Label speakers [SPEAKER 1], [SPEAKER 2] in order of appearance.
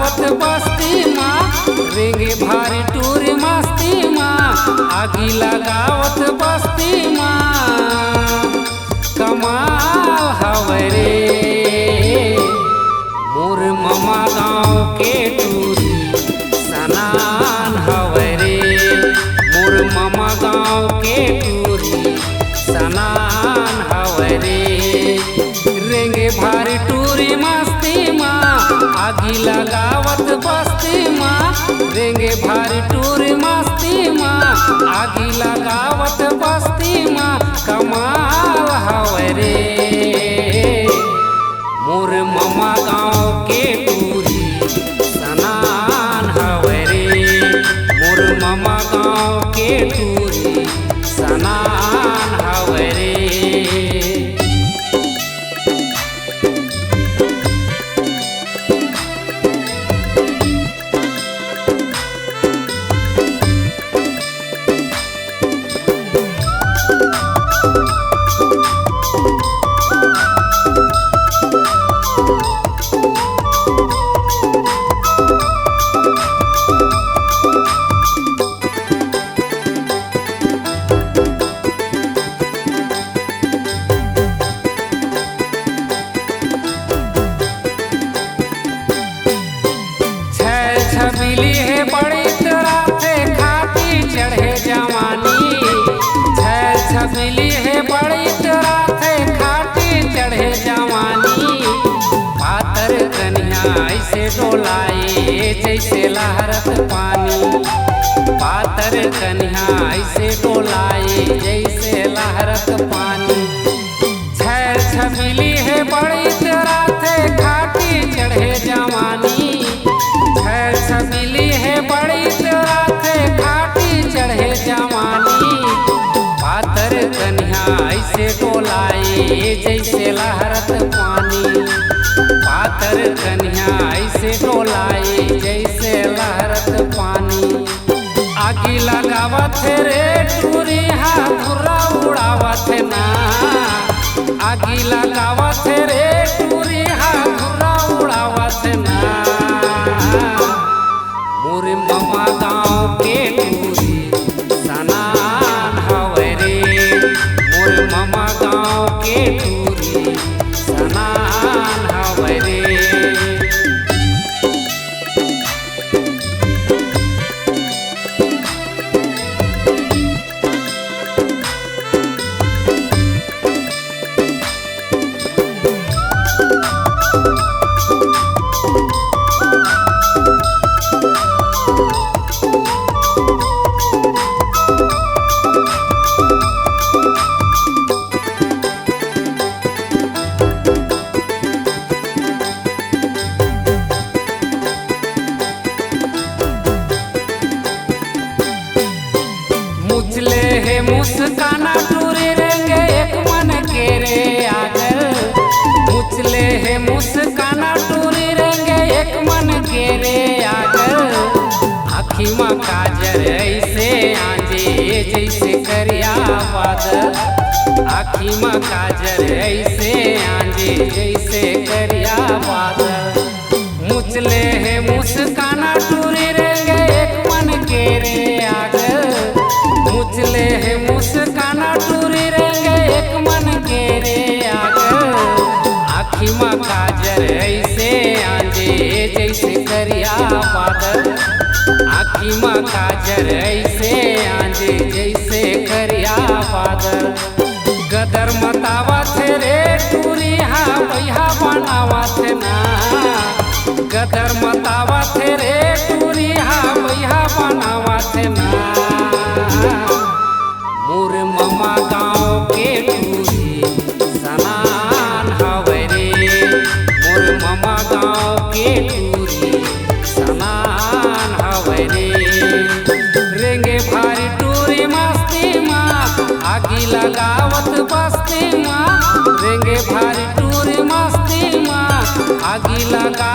[SPEAKER 1] लगावत बस्ती माँ, रेंगे भारी टूरी मस्ती माँ, आगी लगावत बस्ती माँ। कमाल हवे रे मोर ममा गाँव के टूरी सनान हवे रे, मोर ममा गाँव के टूरी सनान हवे रे। रेंगे भारी टूरी मस्ती माँ, आगी लगावत बस्ती माँ, रेंगे भारी टूरी मस्ती माँ, आगी लगावत बस्ती माँ। कमाल हवे रे मोर ममा गाँव के टूरी सनान हवे रे, मोर ममा गाँव के टूरी सनान हवे रे। छबीली है बड़ी तराते खाती चढ़े जवानी, छबीली है बड़ी तराते खाती चढ़े जवानी। पातर कन्या ऐसे डोलाए जैसे लहरत पानी, पातर कन्या ऐसे डोलाए जैसे लहरत पानी। छबीली है बड़ी तराते खाती चढ़े जवानी, छबीली है बड़ी तराते खाटी चढ़े जवानी। पातर कन्या ऐसे डोलाए जैसे लहरत पानी, पातर कन्या ऐसे डोलाए जैसे लहरत पानी। आगी लगावत रे टूरी हाथुरा उड़ावत ना, आगी लगावत रे टूरी हाथुरा उड़ावत ना। मोर ममा गाँव के टूरी सनान हवे रे, मोर ममा गाँव के टूरी सनान हवे रे। मुचले है मुस्काना टूरी रेंगे एक मन के रे आगर, मुचले है मुस्काना टूरी रेंगे एक मन के रे आगर। आँखी में काजर ऐसे आंजे जैसे करिया बादल, आँखी में काजर ऐसे आंजे जैसे करिया बादल। मुचले है मुस्काना टूरी रेंगे एक मन के रे आगर, मुचले है मुस्काना टूरी रेंगे एक मन के रे आगर। आँखी में काजर ऐसे आंजे जैसे करिया बादल, आँखी में काजर ऐसे आंजे जैसे करिया बादल। गदर मतावत रे टूरी हा भैया बनावत ना, गदर मतावत रे टूरी हा भैया बनावत ना। मोर ममा गाँव के टूरी सनान हवे रे, मोर ममा गाँव के टूरी सनान हवे रे। रेंगे भारी टूरी मस्ती माँ, आगी लगावत बस्ती माँ, रेंगे भारी टूरी मस्ती माँ, आगी लगा